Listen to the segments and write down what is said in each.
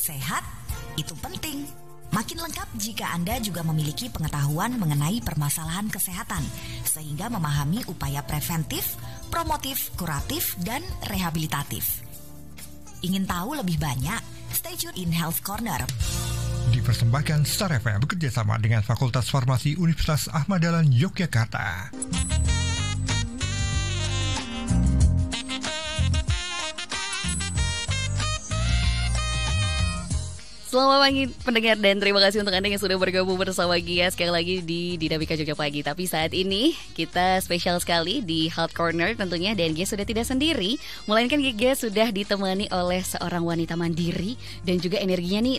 Sehat itu penting. Makin lengkap jika Anda juga memiliki pengetahuan mengenai permasalahan kesehatan, sehingga memahami upaya preventif, promotif, kuratif, dan rehabilitatif. Ingin tahu lebih banyak? Stay tune in Health Corner. Dipersembahkan Star FM bekerjasama dengan Fakultas Farmasi Universitas Ahmad Dahlan Yogyakarta. Selamat pagi pendengar dan terima kasih untuk Anda yang sudah bergabung bersama Gia sekali lagi di Dinamika Jogja Pagi. Tapi saat ini kita spesial sekali di Health Corner tentunya, dan Gia sudah tidak sendiri, melainkan Gia sudah ditemani oleh seorang wanita mandiri dan juga energinya nih,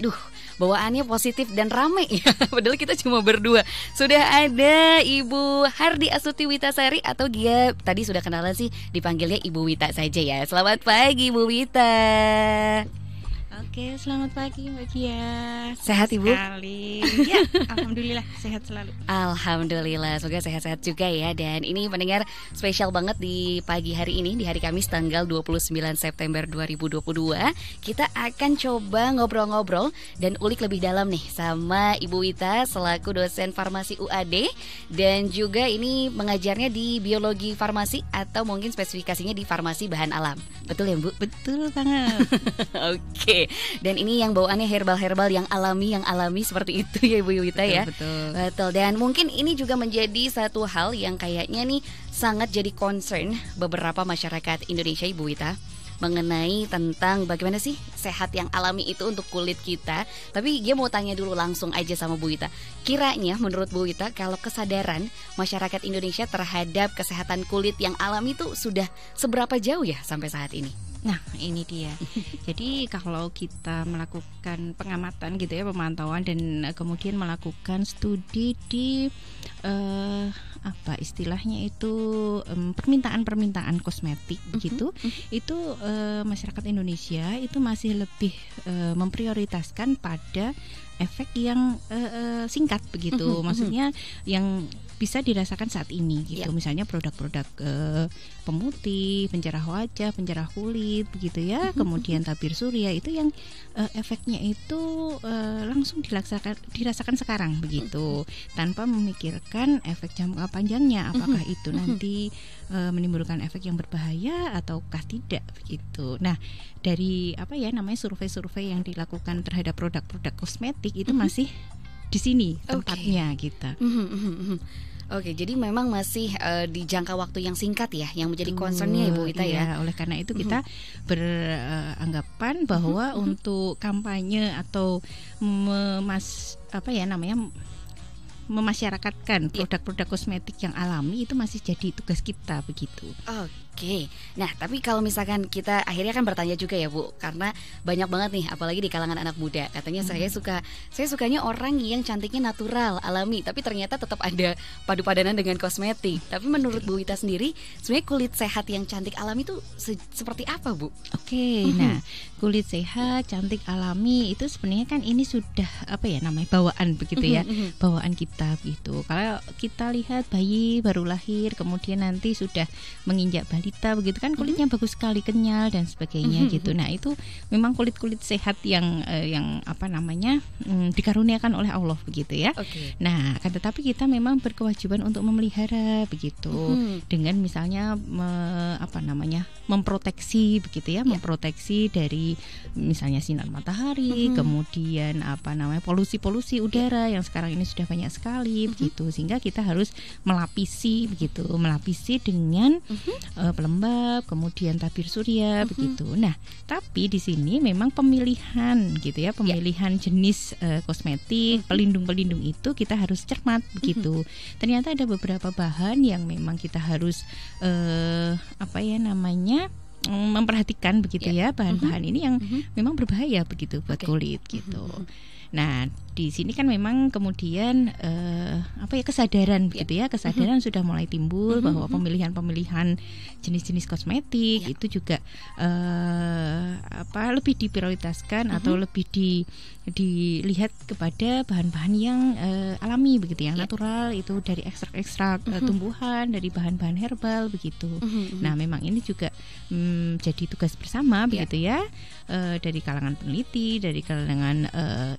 bawaannya positif dan rame ya. Padahal kita cuma berdua. Sudah ada Ibu Hardi Astuti Witasari, atau Gia tadi sudah kenalan sih dipanggilnya Ibu Wita saja ya. Selamat pagi Ibu Wita. Oke, selamat pagi Mbak Gia. Sehat Ibu? Sekali. Ya, alhamdulillah sehat selalu. Alhamdulillah, semoga sehat-sehat juga ya. Dan ini pendengar spesial banget di pagi hari ini, di hari Kamis tanggal 29 September 2022. Kita akan coba ngobrol-ngobrol dan ulik lebih dalam nih sama Ibu Wita selaku dosen farmasi UAD, dan juga ini mengajarnya di biologi farmasi atau mungkin spesifikasinya di farmasi bahan alam. Betul ya Bu? Betul banget. Oke. Dan ini yang bawaannya herbal-herbal yang alami seperti itu ya Ibu Wita ya. Betul. Dan mungkin ini juga menjadi satu hal yang kayaknya nih sangat jadi concern beberapa masyarakat Indonesia Ibu Wita, mengenai tentang bagaimana sih sehat yang alami itu untuk kulit kita. Tapi dia mau tanya dulu langsung aja sama Bu Wita, kiranya menurut Bu Wita kalau kesadaran masyarakat Indonesia terhadap kesehatan kulit yang alami itu sudah seberapa jauh ya sampai saat ini? Nah, ini dia. Jadi kalau kita melakukan pengamatan gitu ya, pemantauan, dan kemudian melakukan studi di apa istilahnya itu permintaan kosmetik gitu, itu masyarakat Indonesia itu masih lebih memprioritaskan pada efek yang singkat begitu. Maksudnya yang bisa dirasakan saat ini gitu. Misalnya produk-produk pemutih, pencerah wajah, pencerah kulit begitu ya. Kemudian tabir surya itu yang efeknya itu langsung dirasakan sekarang begitu, tanpa memikirkan efek jangka panjangnya, apakah itu nanti menimbulkan efek yang berbahaya ataukah tidak begitu. Nah, dari survei-survei yang dilakukan terhadap produk-produk kosmetik itu masih di sini tempatnya kita. Oke, jadi memang masih di jangka waktu yang singkat ya, yang menjadi concernnya Ibu Wita ya. Oleh karena itu kita beranggapan bahwa untuk kampanye atau memasyarakatkan produk-produk kosmetik yang alami itu masih jadi tugas kita begitu. Oke. Nah, tapi kalau misalkan kita akhirnya kan bertanya juga ya Bu, karena banyak banget nih apalagi di kalangan anak muda, katanya saya sukanya orang yang cantiknya natural, alami, tapi ternyata tetap ada padu-padanan dengan kosmetik. Tapi menurut Bu Wita sendiri, sebenarnya kulit sehat yang cantik alami itu seperti apa Bu? Oke, nah kulit sehat, cantik alami itu sebenarnya kan ini sudah bawaan begitu ya, bawaan kita gitu. Kalau kita lihat bayi baru lahir, kemudian nanti sudah menginjak balita begitu kan, kulitnya bagus sekali, kenyal dan sebagainya gitu. Nah, itu memang kulit-kulit sehat yang dikaruniakan oleh Allah begitu ya. Nah, kan tetapi kita memang berkewajiban untuk memelihara begitu, dengan misalnya memproteksi begitu ya, memproteksi dari misalnya sinar matahari, kemudian polusi udara yang sekarang ini sudah banyak sekali begitu, sehingga kita harus melapisi dengan pelembab, kemudian tabir surya begitu. Nah, tapi di sini memang pemilihan gitu ya, pemilihan jenis kosmetik, pelindung-pelindung itu kita harus cermat begitu. Ternyata ada beberapa bahan yang memang kita harus memperhatikan begitu ya, bahan-bahan ini yang memang berbahaya begitu buat kulit gitu. Nah, di sini kan memang kemudian kesadaran begitu ya, kesadaran sudah mulai timbul bahwa pemilihan jenis-jenis kosmetik itu juga lebih diprioritaskan atau lebih dilihat kepada bahan-bahan yang alami begitu, yang natural, itu dari ekstrak-ekstrak tumbuhan, dari bahan-bahan herbal begitu. Nah, memang ini juga jadi tugas bersama begitu ya, dari kalangan peneliti, dari kalangan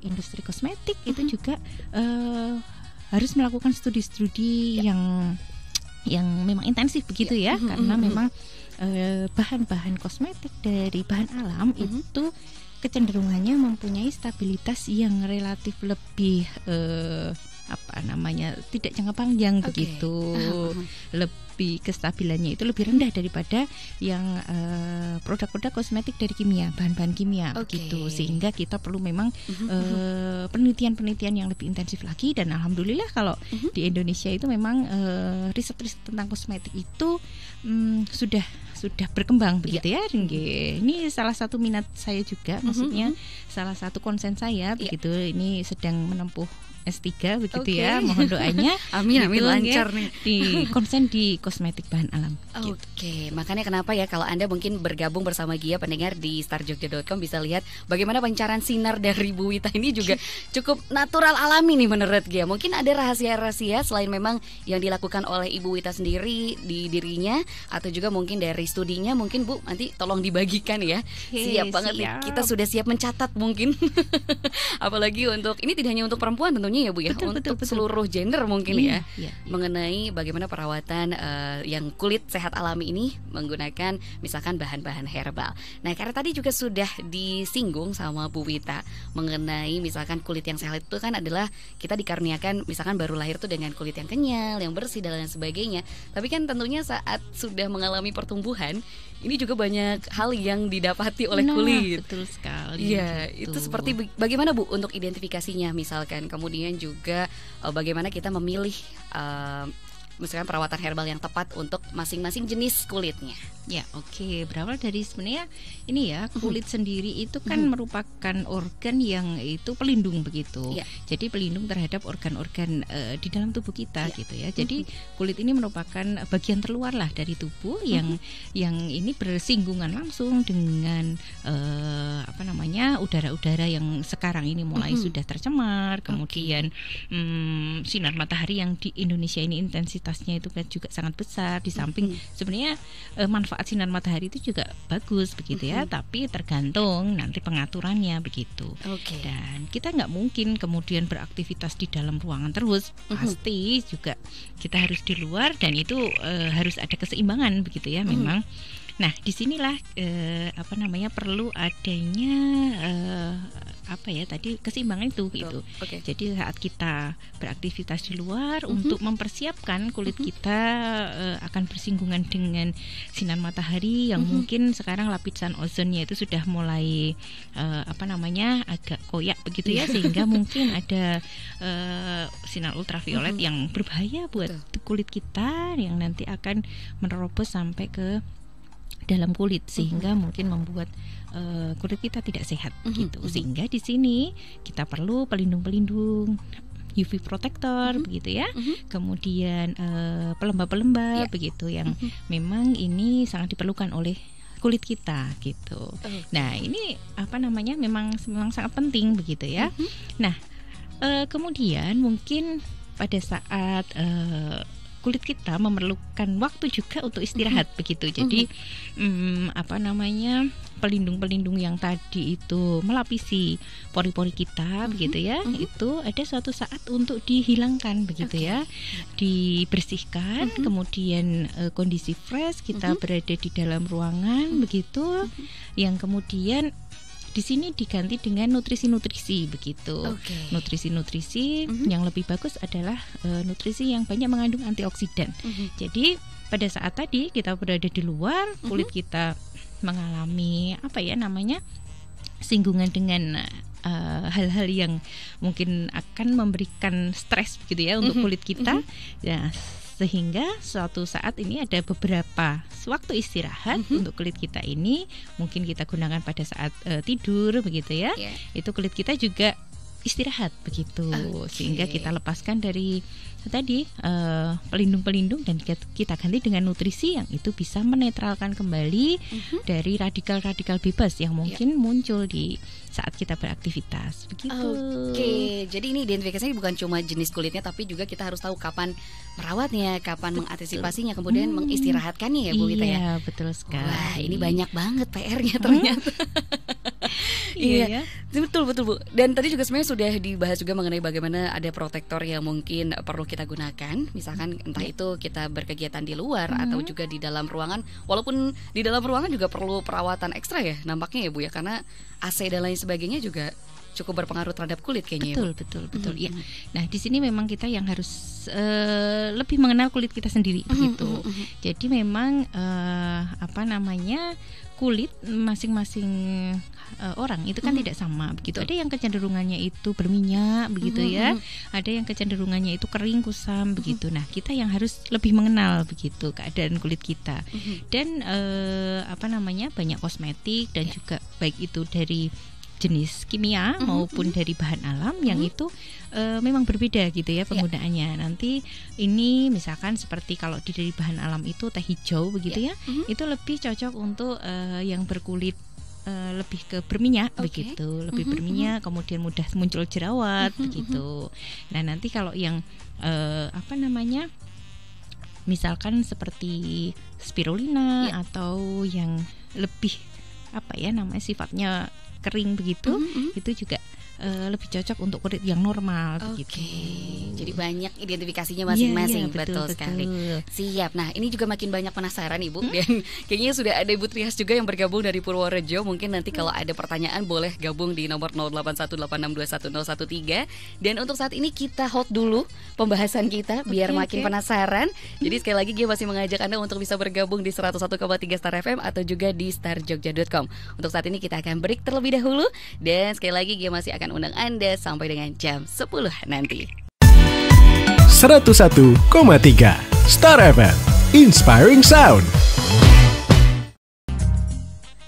industri kosmetik itu juga harus melakukan studi-studi yang memang intensif begitu ya, karena memang bahan-bahan kosmetik dari bahan alam itu kecenderungannya mempunyai stabilitas yang relatif lebih tidak jangka panjang begitu. Lebih kestabilannya itu lebih rendah daripada yang produk-produk kosmetik dari kimia, bahan-bahan kimia begitu. Sehingga kita perlu memang penelitian-penelitian yang lebih intensif lagi, dan alhamdulillah kalau di Indonesia itu memang riset-riset tentang kosmetik itu sudah berkembang begitu ya. Ini salah satu minat saya juga, maksudnya salah satu konsen saya begitu. Ini sedang menempuh S3 begitu ya, mohon doanya. Amin lancar nih. Di konsen di kosmetik bahan alam. Makanya kenapa ya kalau Anda mungkin bergabung bersama Gia pendengar di starjogja.com bisa lihat bagaimana pancaran sinar dari Bu Wita ini juga cukup natural alami nih menurut Gia. Mungkin ada rahasia-rahasia selain memang yang dilakukan oleh Ibu Wita sendiri di dirinya, atau juga mungkin dari studinya, mungkin Bu nanti tolong dibagikan ya. Siap banget nih, kita sudah siap mencatat mungkin. Apalagi untuk ini tidak hanya untuk perempuan tentunya ya Bu ya, untuk seluruh gender mungkin ya, mengenai bagaimana perawatan yang kulit sehat alami ini menggunakan misalkan bahan-bahan herbal. Nah, karena tadi juga sudah disinggung sama Bu Wita mengenai misalkan kulit yang sehat itu kan adalah kita dikaruniakan misalkan baru lahir tuh dengan kulit yang kenyal, yang bersih dan lain sebagainya. Tapi kan tentunya saat sudah mengalami pertumbuhan, ini juga banyak hal yang didapati oleh kulit. Betul sekali. Iya, itu seperti bagaimana Bu untuk identifikasinya misalkan, kemudian juga bagaimana kita memilih misalkan perawatan herbal yang tepat untuk masing-masing jenis kulitnya. Ya, berawal dari sebenarnya ini ya, kulit sendiri itu kan merupakan organ yang itu pelindung begitu. Jadi pelindung terhadap organ-organ di dalam tubuh kita gitu ya. Jadi kulit ini merupakan bagian terluar lah dari tubuh yang ini bersinggungan langsung dengan udara-udara yang sekarang ini mulai sudah tercemar. Kemudian sinar matahari yang di Indonesia ini intensitasnya itu kan juga sangat besar. Di samping sebenarnya manfaat sinar matahari itu juga bagus begitu ya, tapi tergantung nanti pengaturannya begitu. Dan kita nggak mungkin kemudian beraktivitas di dalam ruangan terus, pasti juga kita harus di luar, dan itu harus ada keseimbangan begitu ya memang. Nah, disinilah perlu adanya keseimbangan itu gitu. Jadi saat kita beraktivitas di luar untuk mempersiapkan kulit kita akan bersinggungan dengan sinar matahari yang mungkin sekarang lapisan ozonnya itu sudah mulai agak koyak begitu ya, sehingga mungkin ada sinar ultraviolet yang berbahaya buat kulit kita, yang nanti akan menerobos sampai ke dalam kulit, sehingga mungkin membuat kulit kita tidak sehat gitu. Sehingga di sini kita perlu pelindung-pelindung, UV protector begitu ya. Kemudian pelembab-pelembab begitu yang memang ini sangat diperlukan oleh kulit kita gitu. Nah, ini memang sangat penting begitu ya. Nah, kemudian mungkin pada saat kulit kita memerlukan waktu juga untuk istirahat begitu. Jadi pelindung-pelindung yang tadi itu melapisi pori-pori kita begitu ya, itu ada suatu saat untuk dihilangkan begitu ya, dibersihkan. Kemudian kondisi fresh, kita berada di dalam ruangan begitu, yang kemudian di sini diganti dengan nutrisi-nutrisi begitu. Nutrisi-nutrisi yang lebih bagus adalah nutrisi yang banyak mengandung antioksidan. Jadi pada saat tadi kita berada di luar, kulit kita mengalami singgungan dengan hal-hal yang mungkin akan memberikan stres gitu ya untuk kulit kita. Ya, sehingga suatu saat ini ada beberapa waktu istirahat untuk kulit kita ini, mungkin kita gunakan pada saat tidur begitu ya. Itu kulit kita juga istirahat begitu, sehingga Okay. kita lepaskan dari tadi pelindung-pelindung dan kita ganti dengan nutrisi yang itu bisa menetralkan kembali dari radikal-radikal bebas yang mungkin muncul di saat kita beraktivitas begitu. Oke, jadi ini identifikasinya bukan cuma jenis kulitnya, tapi juga kita harus tahu kapan merawatnya, kapan mengantisipasinya, kemudian mengistirahatkannya ya Bu Wita ya. Iya, betul sekali. Wah, ini banyak banget PR-nya ternyata. Iya. Betul Bu. Dan tadi juga sebenarnya sudah dibahas juga mengenai bagaimana ada protektor yang mungkin perlu kita gunakan. Misalkan entah itu kita berkegiatan di luar atau juga di dalam ruangan. Walaupun di dalam ruangan juga perlu perawatan ekstra ya nampaknya ya Bu ya, karena AC dan lain sebagainya juga cukup berpengaruh terhadap kulit kayaknya ya, Bu. Betul. Ya. Nah, di sini memang kita yang harus lebih mengenal kulit kita sendiri begitu. Jadi memang kulit masing-masing orang itu kan tidak sama begitu. Ada yang kecenderungannya itu berminyak begitu ya. Ada yang kecenderungannya itu kering kusam begitu. Nah, kita yang harus lebih mengenal begitu keadaan kulit kita. Dan banyak kosmetik dan juga baik itu dari jenis kimia maupun dari bahan alam yang itu memang berbeda gitu ya penggunaannya. Nanti ini misalkan seperti kalau dari bahan alam itu teh hijau begitu ya, itu lebih cocok untuk yang berkulit lebih ke berminyak begitu, lebih berminyak, kemudian mudah muncul jerawat begitu. Nah, nanti kalau yang misalkan seperti spirulina atau yang lebih sifatnya kering begitu, itu juga lebih cocok untuk kulit yang normal begitu. Jadi banyak identifikasinya masing-masing. Iya, betul sekali. Siap. Nah, ini juga makin banyak penasaran Ibu. Dan kayaknya sudah ada Ibu Trias juga yang bergabung dari Purworejo. Mungkin nanti kalau ada pertanyaan boleh gabung di nomor 0818621013. Dan untuk saat ini kita hold dulu pembahasan kita biar makin penasaran. Jadi sekali lagi Gia masih mengajak Anda untuk bisa bergabung di 101,3 Star FM atau juga di starjogja.com. Untuk saat ini kita akan break terlebih dahulu. Dan sekali lagi Gia masih akan undang Anda sampai dengan jam 10 nanti. 101,3 Star FM, Inspiring Sound.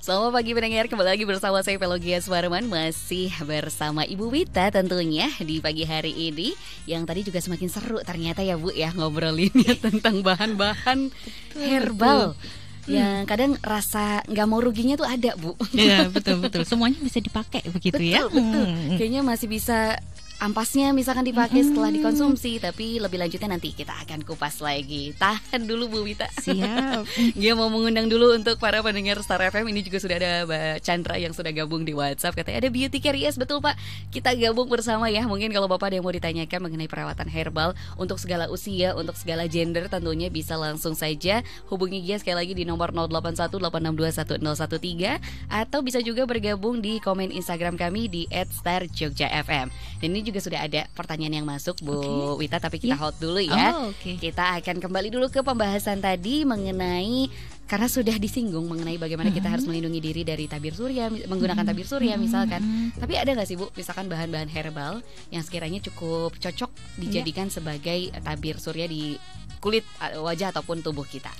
Selamat pagi pendengar, kembali lagi bersama saya Pelogia Suarman. Masih bersama Ibu Wita tentunya di pagi hari ini. Yang tadi juga semakin seru ternyata ya Bu ya, ngobrolinnya tentang bahan-bahan herbal yang kadang rasa nggak mau ruginya tuh ada Bu. Iya, betul. Semuanya bisa dipakai begitu ya. Betul. Kayaknya masih bisa ampasnya misalkan dipakai setelah dikonsumsi, tapi lebih lanjutnya nanti kita akan kupas lagi. Tahan dulu Bu Wita. Siap. Dia mau mengundang dulu untuk para pendengar Star FM. Ini juga sudah ada Mbak Chandra yang sudah gabung di WhatsApp. Katanya ada beauty care. Yes, betul Pak. Kita gabung bersama ya. Mungkin kalau Bapak ada yang mau ditanyakan mengenai perawatan herbal untuk segala usia, untuk segala gender, tentunya bisa langsung saja hubungi Gia sekali lagi di nomor 0818621013 atau bisa juga bergabung di komen Instagram kami di @starjogjafm. Dan ini juga sudah ada pertanyaan yang masuk Bu Wita, tapi kita hold dulu ya. Kita akan kembali dulu ke pembahasan tadi mengenai, karena sudah disinggung mengenai bagaimana kita harus melindungi diri dari tabir surya, menggunakan tabir surya misalkan. Tapi ada nggak sih Bu, misalkan bahan-bahan herbal yang sekiranya cukup cocok dijadikan sebagai tabir surya di kulit, wajah ataupun tubuh kita?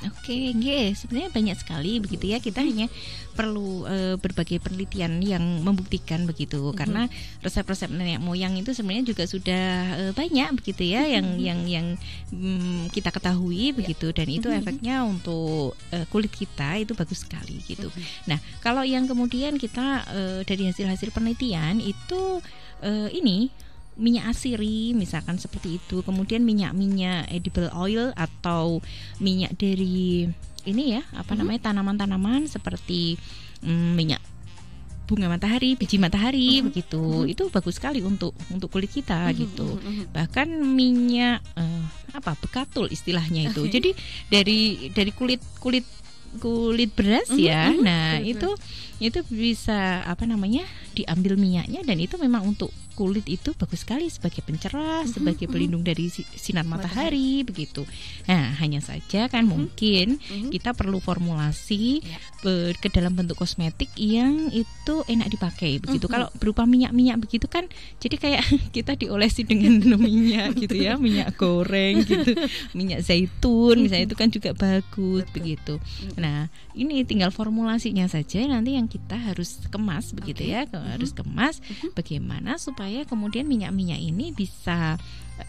Sebenarnya banyak sekali begitu ya. Kita hanya perlu berbagai penelitian yang membuktikan begitu. Karena resep-resep nenek moyang itu sebenarnya juga sudah banyak begitu ya, yang kita ketahui begitu, dan itu efeknya untuk kulit kita itu bagus sekali gitu. Nah, kalau yang kemudian kita dari hasil-hasil penelitian itu ini minyak asiri misalkan seperti itu, kemudian minyak edible oil atau minyak dari ini ya tanaman-tanaman seperti minyak bunga matahari, biji matahari begitu. Itu bagus sekali untuk kulit kita gitu. Bahkan minyak bekatul istilahnya itu. Jadi dari kulit beras ya. Nah, itu bisa diambil minyaknya, dan itu memang untuk kulit itu bagus sekali sebagai pencerah, sebagai pelindung dari sinar matahari begitu. Nah, hanya saja kan mungkin kita perlu formulasi ke dalam bentuk kosmetik yang itu enak dipakai begitu. Kalau berupa minyak-minyak begitu kan jadi kayak kita diolesi dengan minyak gitu ya, minyak goreng gitu, minyak zaitun misalnya, itu kan juga bagus begitu. Nah, ini tinggal formulasinya saja nanti yang kita harus kemas begitu ya, harus kemas bagaimana supaya kemudian minyak-minyak ini bisa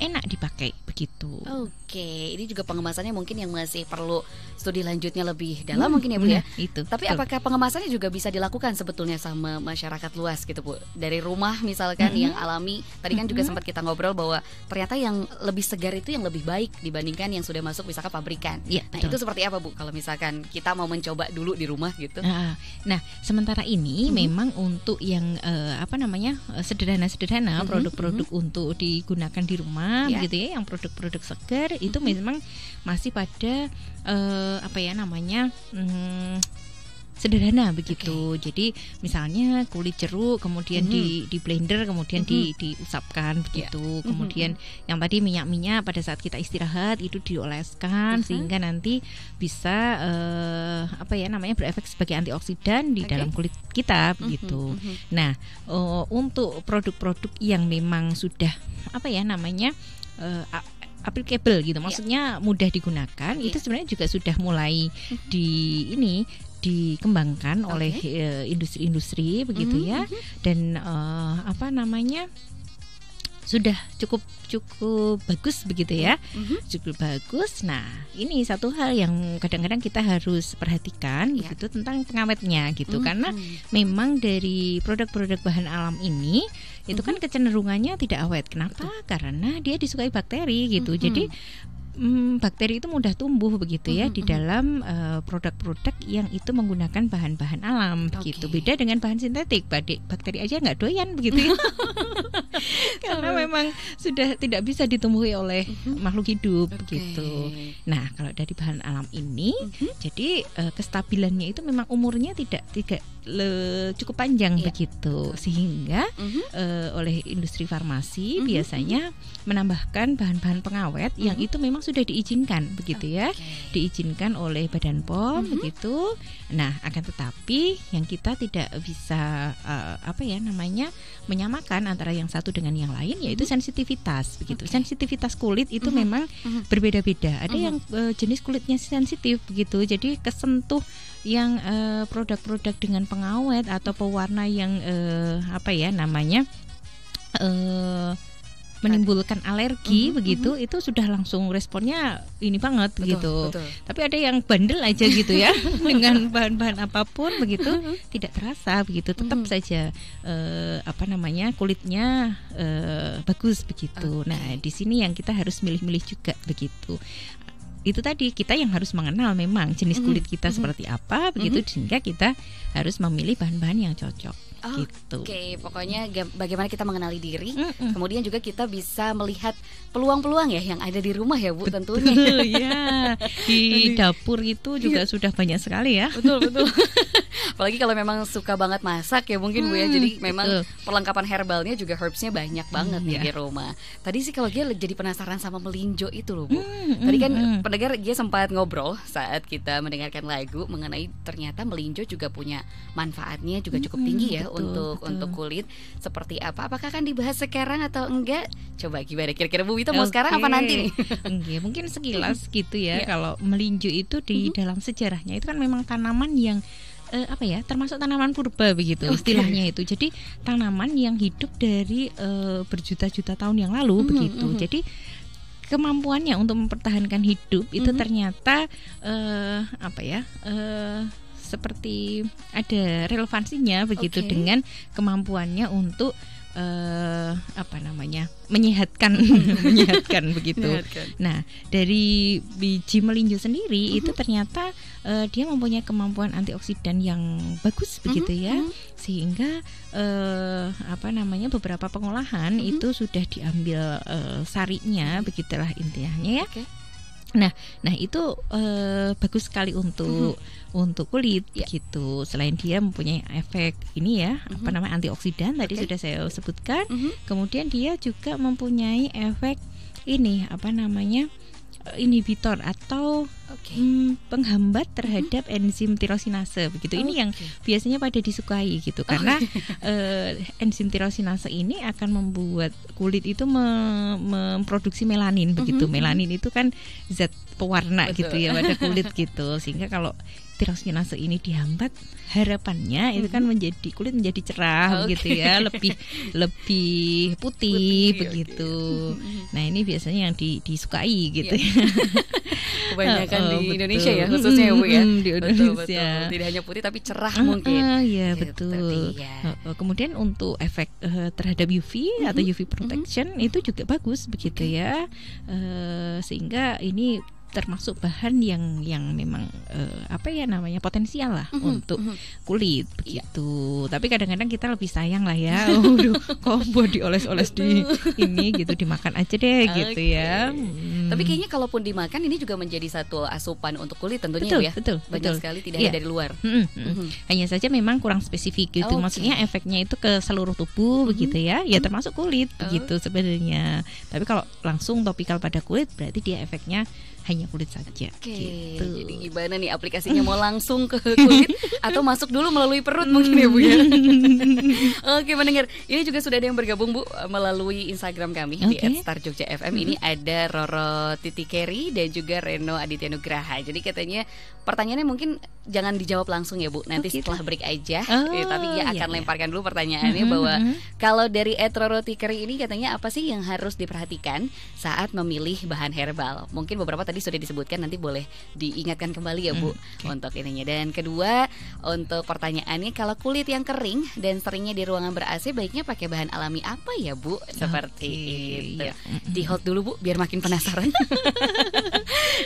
enak dipakai begitu. Oke, ini juga pengemasannya mungkin yang masih perlu studi lanjutnya lebih dalam mungkin ya Bu ya. Itu. Tapi apakah pengemasannya juga bisa dilakukan sebetulnya sama masyarakat luas gitu Bu? Dari rumah misalkan yang alami, tadi kan juga sempat kita ngobrol bahwa ternyata yang lebih segar itu yang lebih baik dibandingkan yang sudah masuk misalkan pabrikan. Ya, nah, itu seperti apa Bu kalau misalkan kita mau mencoba dulu di rumah gitu? Nah, sementara ini memang untuk yang sederhana-sederhana produk-produk untuk digunakan di rumah begitu ya, yang produk-produk segar itu memang masih pada sederhana begitu. Jadi misalnya kulit jeruk kemudian di blender kemudian diusapkan begitu. Kemudian yang tadi minyak-minyak pada saat kita istirahat itu dioleskan sehingga nanti bisa berefek sebagai antioksidan di dalam kulit kita begitu. Nah, untuk produk-produk yang memang sudah applicable gitu, maksudnya mudah digunakan, itu sebenarnya juga sudah mulai dikembangkan oleh industri-industri begitu ya, dan sudah cukup bagus begitu ya, cukup bagus. Nah, ini satu hal yang kadang-kadang kita harus perhatikan begitu tentang pengawetnya gitu, karena memang dari produk-produk bahan alam ini itu kan kecenderungannya tidak awet. Kenapa? Karena dia disukai bakteri gitu. Jadi bakteri itu mudah tumbuh begitu ya di dalam produk-produk yang itu menggunakan bahan-bahan alam begitu. Beda dengan bahan sintetik, bakteri aja nggak doyan begitu ya. Karena memang sudah tidak bisa ditumbuhi oleh makhluk hidup begitu. Nah, kalau dari bahan alam ini jadi kestabilannya itu memang umurnya tidak cukup panjang begitu, sehingga oleh industri farmasi biasanya menambahkan bahan-bahan pengawet yang itu memang sudah diizinkan begitu ya, diizinkan oleh Badan POM begitu. Nah, akan tetapi yang kita tidak bisa menyamakan antara yang satu dengan yang lain, yaitu sensitivitas begitu. Sensitivitas kulit itu memang berbeda-beda. Ada yang jenis kulitnya sensitif begitu, jadi kesentuh yang produk-produk dengan pengawet atau pewarna yang menimbulkan alergi begitu, itu sudah langsung responnya ini banget begitu. Tapi ada yang bandel aja gitu ya dengan bahan-bahan apapun begitu tidak terasa begitu, tetap saja kulitnya bagus begitu. Nah, di sini yang kita harus milih-milih juga begitu. Itu tadi kita yang harus mengenal memang jenis kulit kita seperti apa begitu, sehingga kita harus memilih bahan-bahan yang cocok. Gitu. Oke, pokoknya bagaimana kita mengenali diri, kemudian juga kita bisa melihat peluang-peluang ya yang ada di rumah ya Bu, tentunya. Ya, di dapur itu juga sudah banyak sekali ya. Betul. Apalagi kalau memang suka banget masak ya mungkin Bu ya. Jadi memang perlengkapan herbalnya juga herbsnya banyak banget nih di rumah. Tadi sih kalau Gia jadi penasaran sama melinjo itu loh Bu. Tadi kan pendengar Gia sempat ngobrol saat kita mendengarkan lagu mengenai ternyata melinjo juga punya manfaatnya juga cukup tinggi ya. Untuk kulit seperti apa? Apakah akan dibahas sekarang atau enggak? Coba gimana kira-kira Bu Wita mau sekarang apa nanti nih? Mungkin sekilas gitu ya. Kalau melinjo itu di dalam sejarahnya itu kan memang tanaman yang termasuk tanaman purba begitu istilahnya itu. Jadi tanaman yang hidup dari berjuta-juta tahun yang lalu begitu. Jadi kemampuannya untuk mempertahankan hidup itu ternyata seperti ada relevansinya begitu dengan kemampuannya untuk menyehatkan begitu. Nah, dari biji melinjo sendiri itu ternyata dia mempunyai kemampuan antioksidan yang bagus begitu ya, sehingga beberapa pengolahan itu sudah diambil sarinya begitulah intinya ya. Nah itu bagus sekali untuk kulit gitu. Selain dia mempunyai efek ini ya, antioksidan tadi sudah saya sebutkan. Kemudian dia juga mempunyai efek ini inhibitor atau penghambat terhadap enzim tirosinase begitu. Ini yang biasanya pada disukai gitu karena enzim tirosinase ini akan membuat kulit itu memproduksi melanin begitu. Melanin itu kan zat pewarna gitu ya pada kulit gitu. Sehingga kalau tirosinase ini dihambat, harapannya itu kan menjadi kulit menjadi cerah gitu ya, lebih putih begitu. Nah, ini biasanya yang disukai gitu ya. Kebanyakan di Indonesia ya khususnya ya Bu ya. Di Indonesia. Betul. Tidak hanya putih tapi cerah mungkin. Iya gitu, betul. Ya. Kemudian untuk efek terhadap UV atau UV protection itu juga bagus begitu ya. Sehingga ini termasuk bahan yang memang potensial lah untuk kulit begitu. Tapi kadang-kadang kita lebih sayang lah ya. Kok buat dioles-oles di ini gitu, dimakan aja deh gitu ya. Tapi kayaknya kalaupun dimakan ini juga menjadi satu asupan untuk kulit tentunya betul, ya. Banyak sekali tidak ada dari luar. Hanya saja memang kurang spesifik gitu. Maksudnya efeknya itu ke seluruh tubuh begitu ya. Ya termasuk kulit begitu sebenarnya. Tapi kalau langsung topikal pada kulit berarti dia efeknya hanya kulit saja. Gitu. Jadi gimana nih aplikasinya, mau langsung ke kulit atau masuk dulu melalui perut mungkin ya Bu ya. Oke pendengar, ini juga sudah ada yang bergabung Bu melalui Instagram kami di @starjogjafm. Ini ada Roro Titikeri dan juga Reno Aditya Nugraha. Jadi katanya pertanyaannya mungkin jangan dijawab langsung ya Bu, nanti setelah break aja. Tapi ya akan lemparkan dulu pertanyaannya bahwa kalau dari Roro Titikeri ini katanya apa sih yang harus diperhatikan saat memilih bahan herbal? Mungkin beberapa tadi sudah disebutkan, nanti boleh diingatkan kembali ya Bu untuk ininya. Dan kedua, untuk pertanyaannya, kalau kulit yang kering dan seringnya di ruangan ber-AC baiknya pakai bahan alami apa ya Bu? Seperti itu. Di hold dulu Bu biar makin penasaran.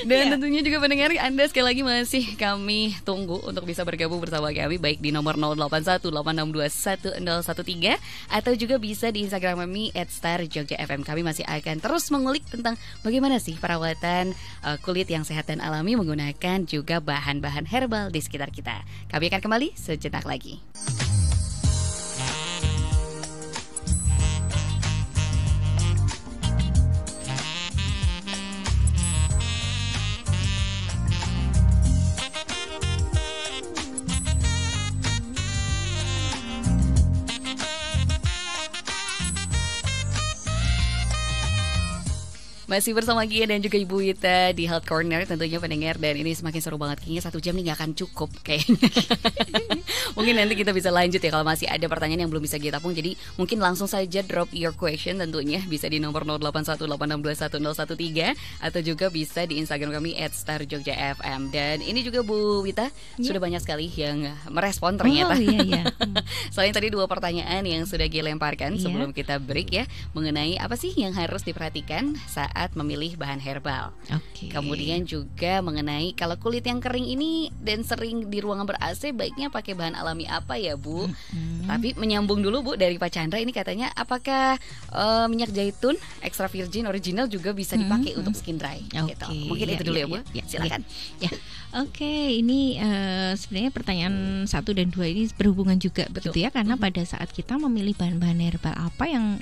Dan tentunya juga pendengar, Anda sekali lagi masih kami tunggu untuk bisa bergabung bersama kami baik di nomor 0818621013 atau juga bisa di Instagram kami @starjogjafm. Kami masih akan terus mengulik tentang bagaimana sih perawatan kulit yang sehat dan alami menggunakan juga bahan-bahan herbal di sekitar kita. Kami akan kembali sejenak lagi. Masih bersama Gia dan juga Ibu Wita di Health Corner tentunya pendengar. Dan ini semakin seru banget, kayaknya 1 jam nih gak akan cukup kayaknya. Mungkin nanti kita bisa lanjut ya kalau masih ada pertanyaan yang belum bisa kita tampung. Jadi mungkin langsung saja drop your question tentunya, bisa di nomor 0818621013 atau juga bisa di Instagram kami @starjogjafm. Dan ini juga Bu Wita sudah banyak sekali yang merespon ternyata. Selain tadi 2 pertanyaan yang sudah Gia lemparkan sebelum kita break ya, mengenai apa sih yang harus diperhatikan saat memilih bahan herbal. Kemudian juga mengenai kalau kulit yang kering ini dan sering di ruangan ber-AC baiknya pakai bahan alami apa ya Bu? Tapi menyambung dulu Bu dari Pak Chandra ini katanya apakah minyak zaitun extra virgin original juga bisa dipakai untuk skin dry? Gitu. Mungkin itu dulu ya Bu. Silakan. Ini sebenarnya pertanyaan 1 dan 2 ini berhubungan juga begitu ya, karena pada saat kita memilih bahan-bahan herbal apa yang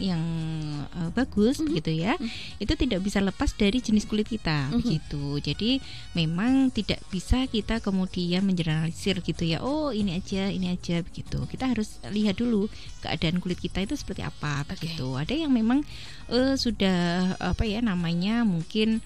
bagus begitu ya, itu tidak bisa lepas dari jenis kulit kita begitu. Jadi memang tidak bisa kita kemudian mengeneralisir gitu ya, oh ini aja begitu. Kita harus lihat dulu keadaan kulit kita itu seperti apa begitu. Ada yang memang sudah mungkin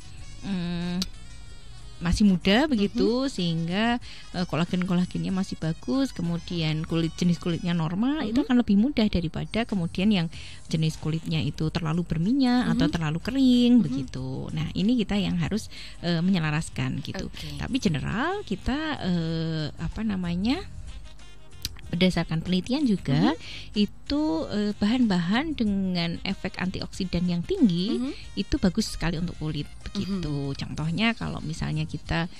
masih muda begitu, sehingga kolagennya masih bagus, kemudian jenis kulitnya normal, itu akan lebih mudah daripada kemudian yang jenis kulitnya itu terlalu berminyak atau terlalu kering begitu. Nah ini kita yang harus menyelaraskan gitu. Tapi general kita berdasarkan penelitian juga itu bahan-bahan dengan efek antioksidan yang tinggi itu bagus sekali untuk kulit begitu. Contohnya kalau misalnya kita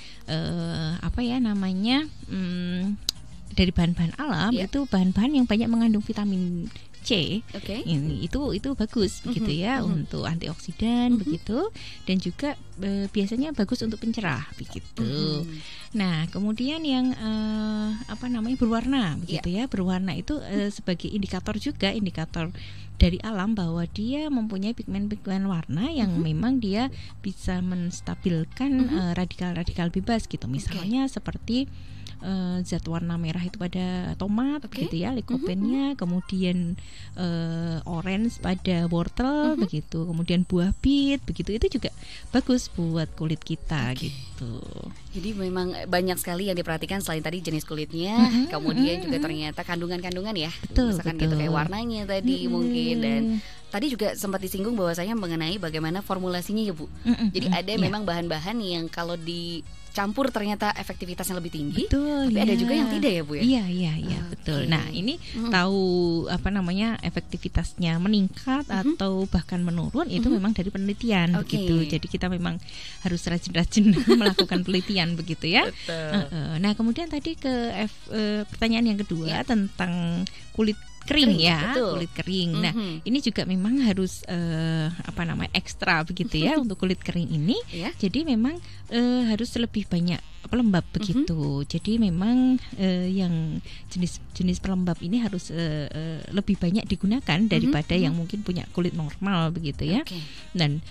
dari bahan-bahan alam itu bahan-bahan yang banyak mengandung vitamin C. Ini itu bagus begitu ya, untuk antioksidan begitu, dan juga biasanya bagus untuk pencerah begitu. Nah, kemudian yang berwarna begitu ya. Berwarna itu sebagai indikator dari alam bahwa dia mempunyai pigmen-pigmen warna yang memang dia bisa menstabilkan radikal-radikal bebas gitu. Misalnya seperti zat warna merah itu pada tomat begitu ya, likopennya, kemudian orange pada wortel begitu, kemudian buah bit begitu, itu juga bagus buat kulit kita gitu. Jadi memang banyak sekali yang diperhatikan selain tadi jenis kulitnya, kemudian juga ternyata kandungan-kandungan ya, misalkan gitu kayak warnanya tadi mungkin, dan tadi juga sempat disinggung bahwasanya mengenai bagaimana formulasinya ya Bu. Jadi ada memang bahan-bahan yang kalau dicampur ternyata efektivitasnya lebih tinggi, tapi ada juga yang tidak ya Bu ya. Iya betul. Nah ini tahu efektivitasnya meningkat atau bahkan menurun itu memang dari penelitian begitu. Jadi kita memang harus rajin-rajin melakukan penelitian begitu ya. Nah kemudian tadi ke pertanyaan yang kedua tentang kulit kering ya, kulit kering. Nah, ini juga memang harus ekstra begitu ya untuk kulit kering ini. Jadi memang harus lebih banyak pelembab begitu. Jadi memang yang jenis pelembab ini harus lebih banyak digunakan daripada yang mungkin punya kulit normal begitu ya. Dan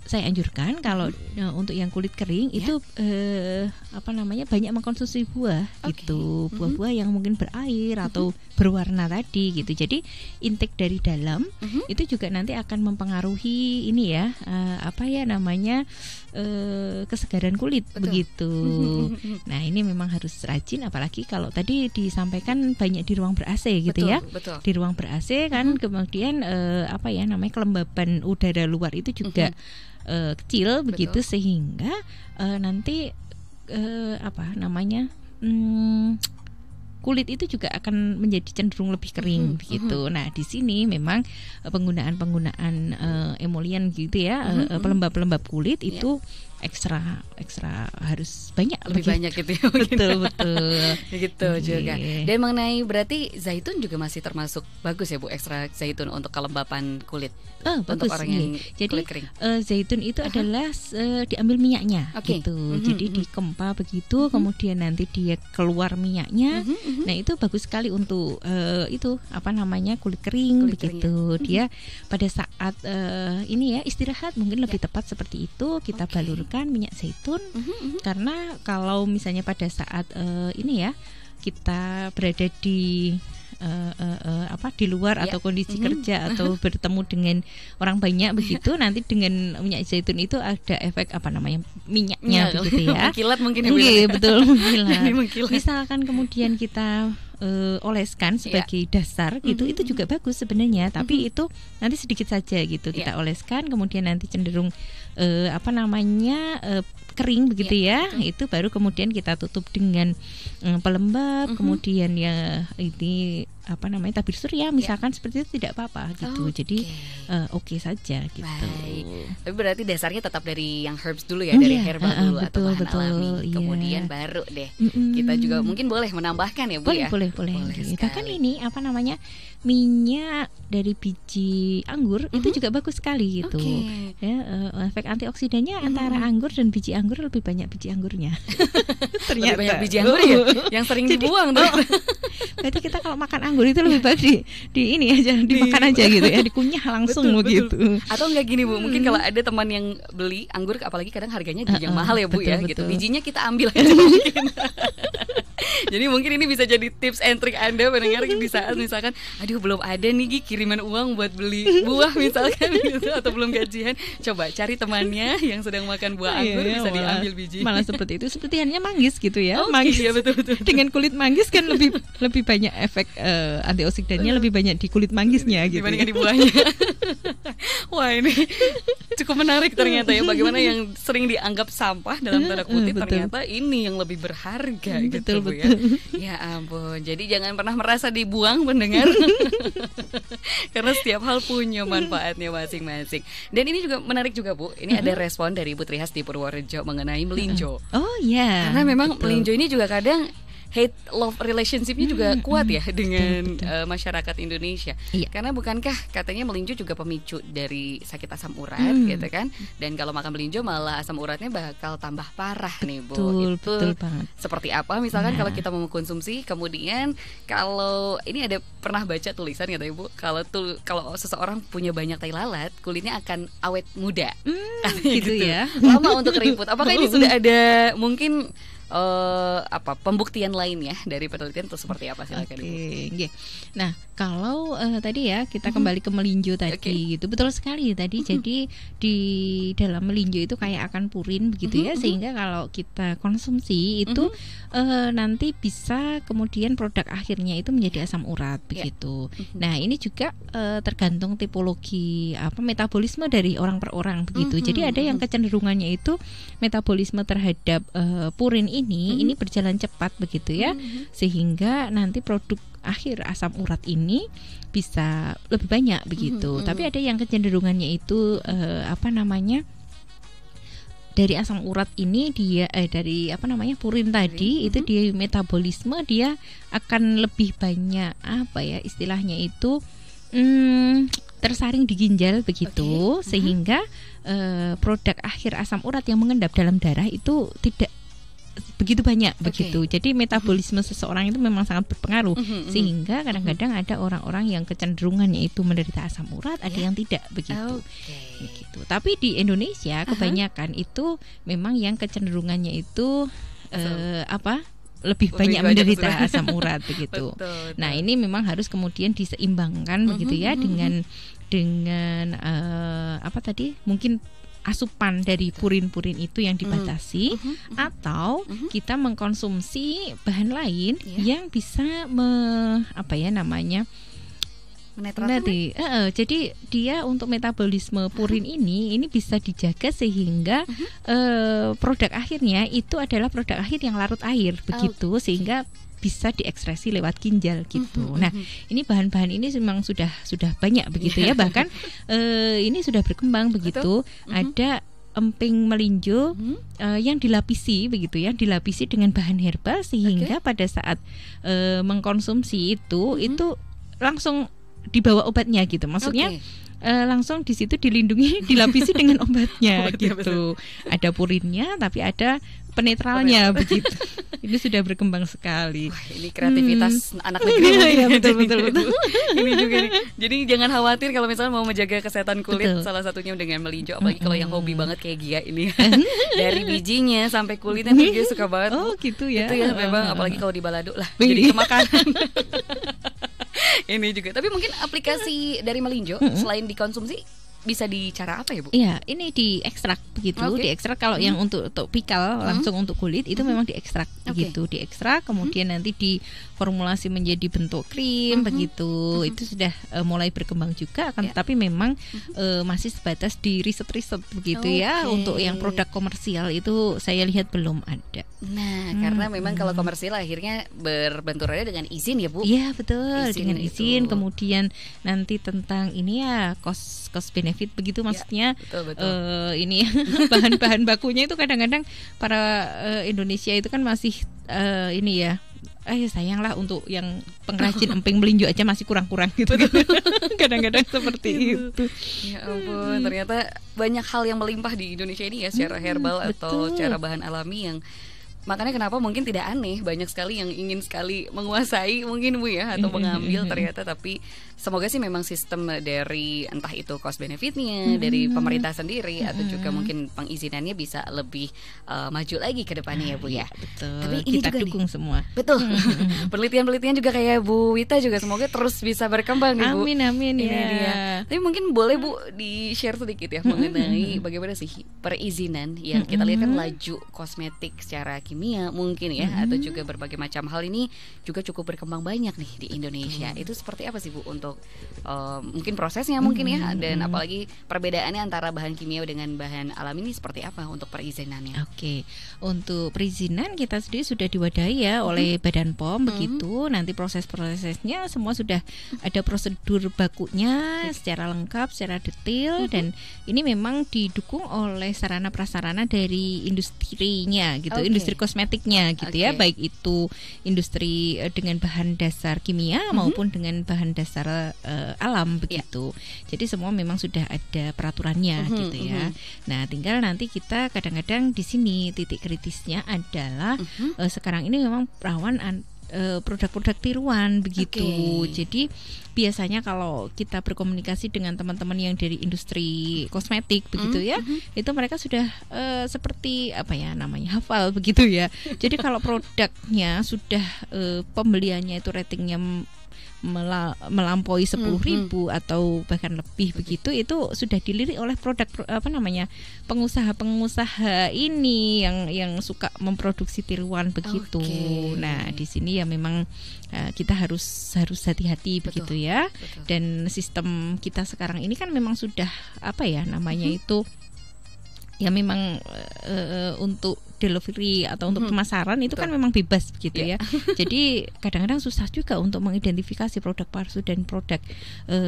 saya anjurkan kalau untuk yang kulit kering itu banyak mengkonsumsi buah gitu, buah-buah yang mungkin berair atau berwarna tadi gitu. Jadi intake dari dalam itu juga nanti akan mempengaruhi ini ya, kesegaran kulit begitu. Nah ini memang harus rajin, apalagi kalau tadi disampaikan banyak di ruang ber-AC gitu ya. Di ruang ber-AC kan kemudian kelembaban udara luar itu juga kecil begitu, sehingga nanti kulit itu juga akan menjadi cenderung lebih kering begitu. Nah di sini memang penggunaan emollient gitu ya, pelembab kulit itu ekstra harus lebih banyak gitu ya. Betul gitu juga. Dan mengenai berarti zaitun juga masih termasuk bagus ya Bu, ekstra zaitun untuk kelembapan kulit. Bagus. Untuk orang yang kulit kering. Zaitun itu adalah diambil minyaknya gitu. Jadi dikempa begitu, kemudian nanti dia keluar minyaknya. Nah itu bagus sekali untuk kulit kering begitu. Dia pada saat istirahat mungkin lebih tepat seperti itu, kita balurkan minyak zaitun. Karena kalau misalnya pada saat kita berada di luar atau kondisi kerja atau bertemu dengan orang banyak begitu, nanti dengan minyak zaitun itu ada efek minyaknya begitu ya. Mengkilat mungkin ya. Betul, mengkilat. Misalkan kemudian kita oleskan sebagai dasar gitu, itu juga bagus sebenarnya, tapi itu nanti sedikit saja gitu kita oleskan, kemudian nanti cenderung kering begitu ya. Itu baru kemudian kita tutup dengan pelembab, kemudian ya ini tabir surya misalkan seperti itu tidak apa-apa gitu. Jadi oke saja gitu. Baik. Tapi berarti dasarnya tetap dari yang herbs dulu ya, dari herbal dulu atau bahan alami. Kemudian baru deh kita juga mungkin boleh menambahkan ya Bu ya. Boleh. Bahkan ini minyak dari biji anggur itu juga bagus sekali gitu. Efek antioksidannya antara anggur dan biji anggur lebih banyak biji anggurnya. Ternyata lebih banyak biji anggur ya yang sering dibuang tuh. Berarti kita kalau makan anggur itu lebih baik dimakan aja gitu ya, dikunyah langsung begitu. Atau enggak gini Bu, mungkin kalau ada teman yang beli anggur, apalagi kadang harganya yang mahal ya Bu, gitu. Bijinya kita ambil aja mungkin. Jadi mungkin ini bisa jadi tips and trick Anda pendengar di saat misalkan belum ada nih kiriman uang buat beli buah misalkan gitu, atau belum gajian, coba cari temannya yang sedang makan buah anggur, bisa diambil biji. Malah seperti itu, seperti halnya manggis gitu ya. Manggis ya, betul. Dengan kulit manggis kan lebih banyak efek antioksidannya, lebih banyak di kulit manggisnya gitu dibandingkan di buahnya. Wah ini cukup menarik ternyata ya, bagaimana yang sering dianggap sampah dalam tanda kutip ternyata ini yang lebih berharga gitu Bu ya. Ya ampun, jadi jangan pernah merasa dibuang pendengar. Karena setiap hal punya manfaatnya masing-masing. Dan ini juga menarik juga Bu, ini ada respon dari Ibu Trihas di Purworejo mengenai melinjo. Oh iya. Karena memang melinjo ini juga kadang hate love relationship-nya juga kuat ya dengan masyarakat Indonesia. Karena bukankah katanya melinjo juga pemicu dari sakit asam urat gitu kan? Dan kalau makan melinjo malah asam uratnya bakal tambah parah nih Bu. Betul banget. Seperti apa misalkan kalau kita mau mengkonsumsi, kemudian kalau ini ada pernah baca tulisan katanya Bu, kalau seseorang punya banyak tai lalat, kulitnya akan awet muda. Gitu ya. Lama untuk keriput. Apakah ini sudah ada mungkin pembuktian lain ya dari penelitian atau seperti apa silakan Ibu. Nah, kalau tadi ya kita kembali ke melinjo tadi gitu. Betul sekali tadi. Jadi di dalam melinjo itu kayak akan purin begitu ya, sehingga kalau kita konsumsi itu nanti bisa kemudian produk akhirnya itu menjadi asam urat begitu. Nah, ini juga tergantung tipologi metabolisme dari orang per orang begitu. Jadi ada yang kecenderungannya itu metabolisme terhadap purin ini berjalan cepat begitu ya, sehingga nanti produk akhir asam urat ini bisa lebih banyak begitu. Tapi ada yang kecenderungannya itu dari asam urat ini dia dari purin tadi itu dia metabolisme dia akan lebih banyak istilahnya itu tersaring di ginjal begitu, sehingga produk akhir asam urat yang mengendap dalam darah itu tidak begitu banyak begitu. Jadi metabolisme seseorang itu memang sangat berpengaruh, sehingga kadang-kadang ada orang-orang yang kecenderungannya itu menderita asam urat, ada yang tidak begitu. Begitu. Tapi di Indonesia kebanyakan itu memang yang kecenderungannya itu lebih banyak menderita asam urat begitu. Betul. Nah, ini memang harus kemudian diseimbangkan begitu ya dengan mungkin asupan dari purin-purin itu yang dibatasi, atau kita mengkonsumsi bahan lain yang bisa jadi dia untuk metabolisme purin ini bisa dijaga sehingga produk akhirnya itu adalah produk akhir yang larut air begitu, sehingga bisa diekspresi lewat ginjal gitu. Nah, ini bahan-bahan ini memang sudah banyak begitu ya, bahkan ini sudah berkembang begitu. Ada emping melinjo yang dilapisi begitu ya, dilapisi dengan bahan herbal sehingga pada saat mengkonsumsi itu langsung dibawa obatnya gitu. Maksudnya langsung di situ dilindungi, dilapisi dengan obatnya gitu. Ada purinnya tapi ada penetralnya begitu. Ini sudah berkembang sekali. Wah, ini kreativitas anak negeri. Iya, betul. Ini juga nih. Jadi jangan khawatir kalau misalnya mau menjaga kesehatan kulit, salah satunya dengan melinjo. Apalagi kalau yang hobi banget kayak Gia ini. Dari bijinya sampai kulitnya dia suka banget. Oh, gitu ya. Itu ya memang, apalagi kalau di balado lah jadi kemakanan. Ini juga. Tapi mungkin aplikasi dari melinjo selain dikonsumsi bisa dicara apa ya Bu? Iya, ini diekstrak begitu. Diekstrak kalau yang untuk topikal langsung untuk kulit itu memang diekstrak begitu. Diekstrak kemudian nanti diformulasi menjadi bentuk krim begitu. Itu sudah mulai berkembang juga akan tetapi memang masih sebatas di riset-riset begitu ya. Untuk yang produk komersial itu saya lihat belum ada. Nah, karena memang kalau komersial akhirnya berbenturannya dengan izin ya Bu? Iya, betul. Dengan izin, kemudian nanti tentang ini ya cost benefit begitu maksudnya. Betul. Ini bahan-bahan bakunya itu kadang-kadang para Indonesia itu kan masih ini ya. Sayanglah untuk yang pengrajin emping melinjo aja masih kurang-kurang gitu. Kadang-kadang seperti itu. Ya ampun, ternyata banyak hal yang melimpah di Indonesia ini ya, secara herbal atau secara bahan alami yang makanya kenapa mungkin tidak aneh banyak sekali yang ingin sekali menguasai mungkin Bu ya, atau mengambil ternyata. Tapi semoga sih memang sistem dari entah itu cost benefitnya dari pemerintah sendiri atau juga mungkin pengizinannya bisa lebih maju lagi ke depannya ya Bu ya. Betul. Tapi ini kita juga dukung semua. Betul. Penelitian-penelitian juga kayak Bu Wita juga semoga terus bisa berkembang nih Bu. Amin Ini ya. dia. Tapi mungkin boleh Bu di-share sedikit ya mengenai bagaimana sih perizinan yang kita lihat kan laju kosmetik secara kimia mungkin ya, atau juga berbagai macam hal ini juga cukup berkembang banyak nih di Indonesia. Itu seperti apa sih Bu untuk mungkin prosesnya mungkin ya, dan apalagi perbedaannya antara bahan kimia dengan bahan alami ini seperti apa untuk perizinannya? Oke, untuk perizinan kita sendiri sudah diwadahi ya oleh Badan POM begitu. Nanti proses-prosesnya semua sudah ada prosedur bakunya secara lengkap, secara detail, dan ini memang didukung oleh sarana prasarana dari industrinya gitu, industri kosmetiknya gitu ya, baik itu industri dengan bahan dasar kimia maupun dengan bahan dasar alam begitu. Jadi semua memang sudah ada peraturannya gitu ya. Nah, tinggal nanti kita kadang-kadang di sini titik kritisnya adalah sekarang ini memang rawan produk-produk tiruan begitu. Jadi biasanya kalau kita berkomunikasi dengan teman-teman yang dari industri kosmetik begitu ya, itu mereka sudah seperti apa ya namanya, hafal begitu ya. Jadi kalau produknya sudah pembeliannya itu ratingnya melampaui 10.000 atau bahkan lebih begitu, itu sudah dilirik oleh pengusaha-pengusaha ini yang suka memproduksi tiruan begitu. Nah, di sini ya memang kita harus hati-hati begitu ya. Dan sistem kita sekarang ini kan memang sudah apa ya namanya itu ya memang untuk delivery atau untuk pemasaran itu kan memang bebas begitu ya. Jadi kadang-kadang susah juga untuk mengidentifikasi produk palsu dan produk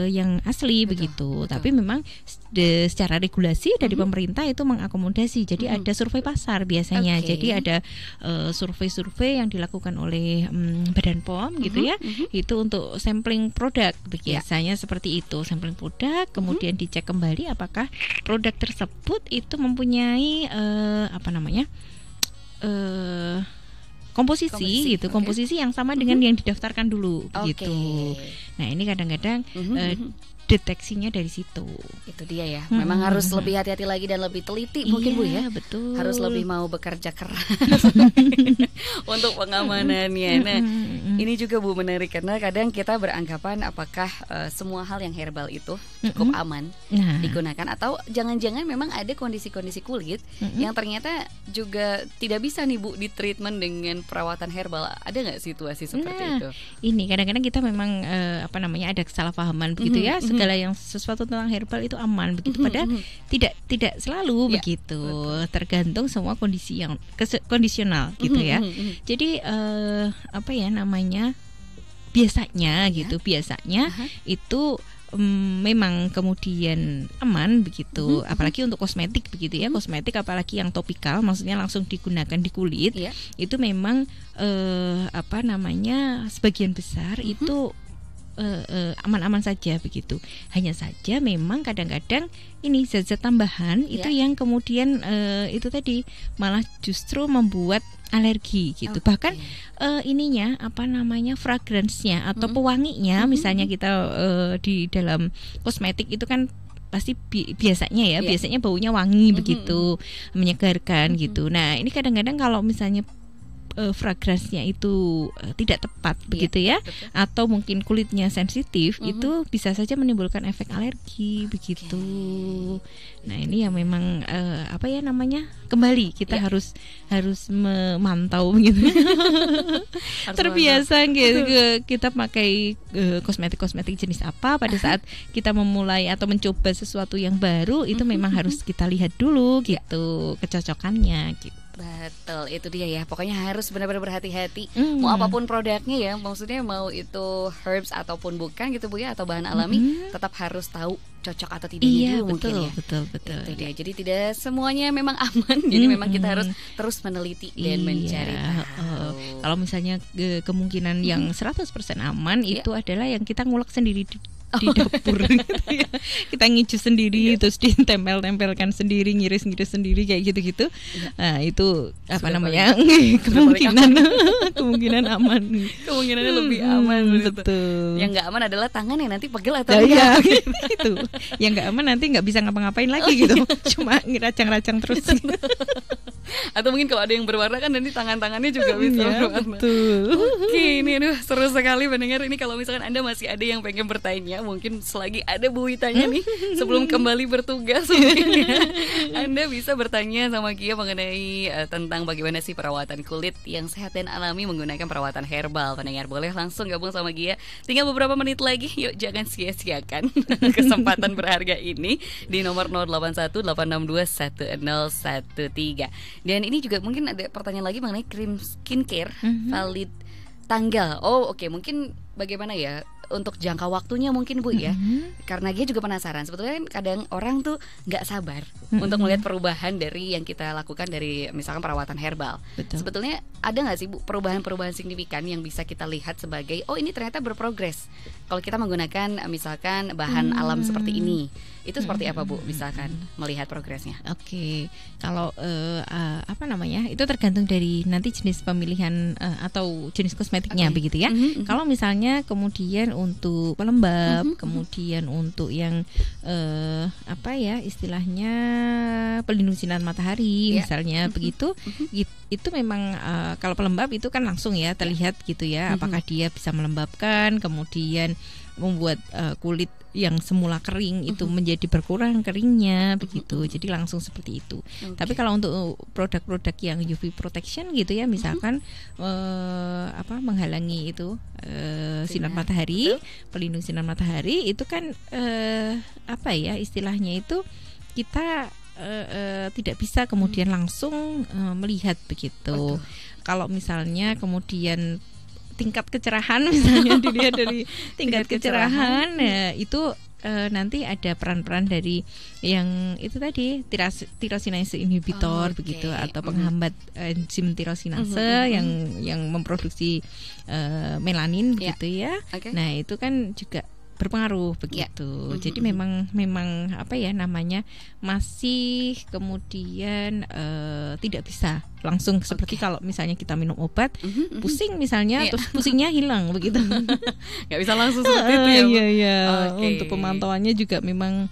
yang asli begitu. Tapi memang secara regulasi dari pemerintah itu mengakomodasi. Jadi ada survei pasar biasanya. Jadi ada survei-survei yang dilakukan oleh Badan POM gitu ya. Itu untuk sampling produk biasanya seperti itu. Sampling produk, kemudian dicek kembali apakah produk tersebut itu mempunyai komposisi gitu, komposisi yang sama dengan yang didaftarkan dulu gitu. Nah, ini kadang-kadang deteksinya dari situ. Itu dia ya. Memang harus lebih hati-hati lagi dan lebih teliti mungkin Bu ya. Betul. Harus lebih mau bekerja keras untuk pengamanannya. Nah, ini juga Bu menarik karena kadang kita beranggapan apakah semua hal yang herbal itu cukup aman digunakan, atau jangan-jangan memang ada kondisi-kondisi kulit yang ternyata juga tidak bisa nih Bu di treatment dengan perawatan herbal. Ada nggak situasi seperti itu? Ini kadang-kadang kita memang ada kesalahpahaman begitu ya. Segala yang sesuatu tentang herbal itu aman begitu, padahal tidak selalu begitu. Tergantung semua kondisi yang kondisional gitu ya. Jadi biasanya gitu, itu memang kemudian aman begitu, apalagi untuk kosmetik begitu ya. Kosmetik apalagi yang topikal, maksudnya langsung digunakan di kulit, itu memang sebagian besar itu aman-aman saja begitu. Hanya saja memang kadang-kadang ini zat-zat tambahan itu yang kemudian itu tadi malah justru membuat alergi gitu. Bahkan fragrance-nya atau pewanginya, misalnya kita di dalam kosmetik itu kan pasti biasanya baunya wangi begitu, menyegarkan gitu. Nah, ini kadang-kadang kalau misalnya fragrance-nya itu tidak tepat begitu ya, atau mungkin kulitnya sensitif, itu bisa saja menimbulkan efek alergi begitu. Nah, ini yang memang kembali kita harus memantau begitu. Terbiasa gitu kita pakai kosmetik jenis apa pada saat kita memulai atau mencoba sesuatu yang baru, itu memang harus kita lihat dulu gitu kecocokannya gitu. Betul, itu dia ya. Pokoknya harus benar-benar berhati-hati. Mau apapun produknya ya, maksudnya mau itu herbs ataupun bukan gitu Bu ya, atau bahan alami, tetap harus tahu cocok atau tidaknya dulu mungkin ya. Betul. Itu dia. Jadi tidak semuanya memang aman. Jadi memang kita harus terus meneliti dan mencari tahu. Kalau misalnya kemungkinan yang 100% aman itu adalah yang kita ngulek sendiri di dapur gitu ya. Kita ngicu sendiri, terus ditempel-tempelkan sendiri, ngiris-ngiris sendiri kayak gitu-gitu. Nah, itu kemungkinan aman. Kemungkinannya lebih aman. Betul. Yang nggak aman adalah tangan yang nanti pegel atau gitu. Yang nggak aman nanti nggak bisa ngapa-ngapain lagi gitu. Cuma ngeracang-racang terus. Atau mungkin kalau ada yang berwarna kan nanti tangan-tangannya juga bisa berwarna. Betul. Oke, ini seru sekali mendengar ini. Kalau misalkan Anda masih ada yang pengen bertanya, mungkin selagi ada Bu Witanya nih sebelum kembali bertugas mungkin ya, Anda bisa bertanya sama Gia mengenai tentang bagaimana sih perawatan kulit yang sehat dan alami menggunakan perawatan herbal. Pendengar boleh langsung gabung sama Gia. Tinggal beberapa menit lagi, yuk jangan sia-siakan kesempatan berharga ini di nomor 0818621013. Dan ini juga mungkin ada pertanyaan lagi mengenai krim skincare valid tanggal. Mungkin bagaimana ya untuk jangka waktunya mungkin Bu ya. Karena dia juga penasaran. Sebetulnya kan kadang orang tuh nggak sabar untuk melihat perubahan dari yang kita lakukan dari misalkan perawatan herbal. Betul. Sebetulnya ada nggak sih Bu perubahan-perubahan signifikan yang bisa kita lihat sebagai oh ini ternyata berprogres kalau kita menggunakan misalkan bahan alam seperti ini. Itu seperti apa Bu misalkan melihat progresnya? Oke, kalau apa namanya itu tergantung dari nanti jenis pemilihan atau jenis kosmetiknya begitu ya. Kalau misalnya kemudian untuk pelembab, kemudian untuk yang apa ya istilahnya pelindung sinar matahari misalnya begitu, itu memang kalau pelembab itu kan langsung ya terlihat gitu ya, apakah dia bisa melembabkan, kemudian membuat kulit yang semula kering itu menjadi berkurang keringnya begitu. Jadi langsung seperti itu. Tapi kalau untuk produk-produk yang UV protection gitu ya, misalkan apa menghalangi itu sinar matahari, pelindung sinar matahari itu kan apa ya istilahnya itu kita tidak bisa kemudian langsung melihat begitu. Kalau misalnya kemudian tingkat kecerahan misalnya dilihat dari tingkat kecerahan itu nanti ada peran-peran dari yang itu tadi tyrosinase inhibitor begitu atau penghambat enzim tyrosinase yang memproduksi melanin begitu ya. Nah, itu kan juga berpengaruh begitu. Jadi memang apa ya namanya masih kemudian tidak bisa langsung seperti kalau misalnya kita minum obat pusing misalnya terus pusingnya hilang begitu. Nggak bisa langsung seperti itu ya. Iya. Untuk pemantauannya juga memang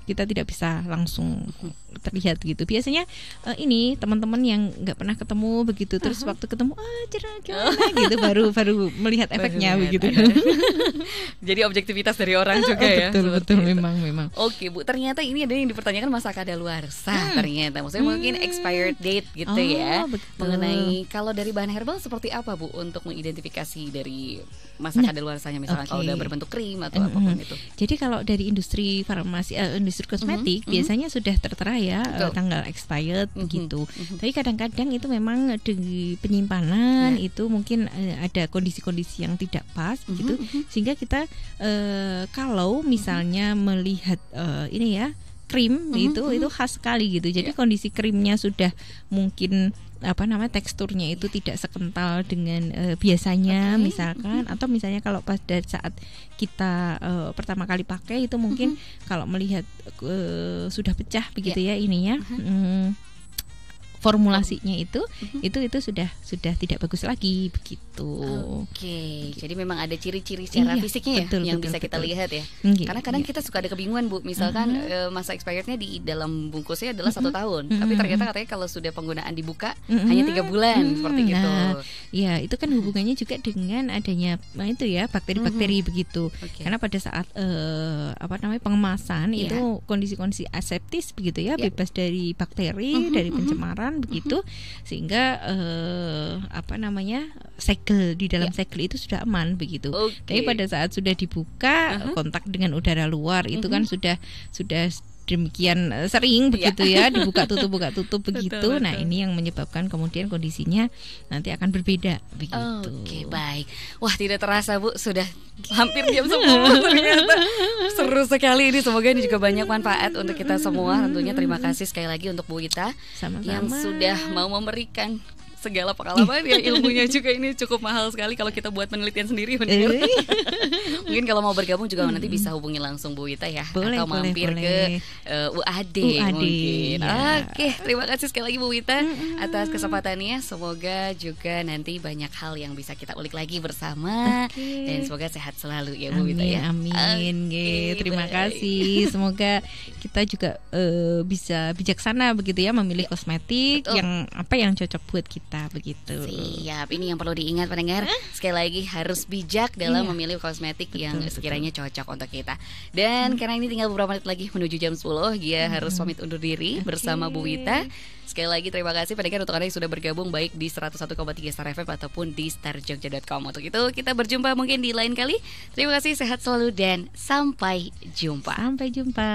kita tidak bisa langsung terlihat gitu. Biasanya ini teman-teman yang nggak pernah ketemu begitu terus waktu ketemu cerah gimana gitu baru melihat efeknya begitu. Jadi objektivitas dari orang juga ya. Betul memang. Oke Bu, ternyata ini ada yang dipertanyakan masa kadaluarsa ternyata. Maksudnya mungkin expired date gitu ya. Betul. Mengenai kalau dari bahan herbal seperti apa Bu untuk mengidentifikasi dari masa kadaluarsanya misalnya kalau udah berbentuk krim atau apapun itu. Jadi kalau dari industri farmasi industri kosmetik biasanya sudah tertera ya tanggal expired begitu. Tapi kadang-kadang itu memang di penyimpanan itu mungkin ada kondisi-kondisi yang tidak pas begitu sehingga kita kalau misalnya melihat ini ya krim itu khas sekali gitu. Jadi kondisi krimnya sudah mungkin apa namanya teksturnya itu tidak sekental dengan biasanya misalkan atau misalnya kalau pada saat kita pertama kali pakai itu mungkin kalau melihat sudah pecah begitu ya ininya formulasinya itu sudah tidak bagus lagi begitu. Oke. Jadi memang ada ciri-ciri secara fisiknya ya yang bisa kita lihat ya. Karena kadang kita suka ada kebingungan Bu. Misalkan masa expirednya di dalam bungkusnya adalah 1 tahun, tapi ternyata katanya kalau sudah penggunaan dibuka hanya 3 bulan seperti itu. Ya itu kan hubungannya juga dengan adanya itu ya bakteri-bakteri begitu. Karena pada saat apa namanya pengemasan itu kondisi-kondisi aseptis begitu ya bebas dari bakteri dari pencemaran begitu sehingga apa namanya segel di dalam segel itu sudah aman begitu. Tapi pada saat sudah dibuka kontak dengan udara luar itu kan sudah demikian sering begitu ya dibuka tutup begitu. Betul. Nah ini yang menyebabkan kemudian kondisinya nanti akan berbeda begitu. Oke, baik. Wah tidak terasa Bu sudah hampir jam 10 ternyata. Seru sekali ini, semoga ini juga banyak manfaat untuk kita semua. Tentunya terima kasih sekali lagi untuk Bu Wita yang sudah mau memberikan segala pengalaman ya, ilmunya juga ini cukup mahal sekali kalau kita buat penelitian sendiri benar. Mungkin kalau mau bergabung juga nanti bisa hubungi langsung Bu Wita ya, atau mampir ke UAD mungkin. Ya. Oke, terima kasih sekali lagi Bu Wita atas kesempatannya. Semoga juga nanti banyak hal yang bisa kita ulik lagi bersama dan semoga sehat selalu ya Bu Wita ya. Amin. Terima kasih. Semoga kita juga bisa bijaksana begitu ya memilih kosmetik yang apa yang cocok buat kita. Begitu. Siap, ini yang perlu diingat pendengar. Sekali lagi harus bijak dalam memilih kosmetik yang sekiranya cocok untuk kita. Dan karena ini tinggal beberapa menit lagi menuju jam 10, Gia harus pamit undur diri bersama Bu Wita. Sekali lagi terima kasih pendengar untuk Anda yang sudah bergabung baik di 101,3 Star FM ataupun di starjogja.com. Untuk itu kita berjumpa mungkin di lain kali. Terima kasih, sehat selalu dan sampai jumpa. Sampai jumpa.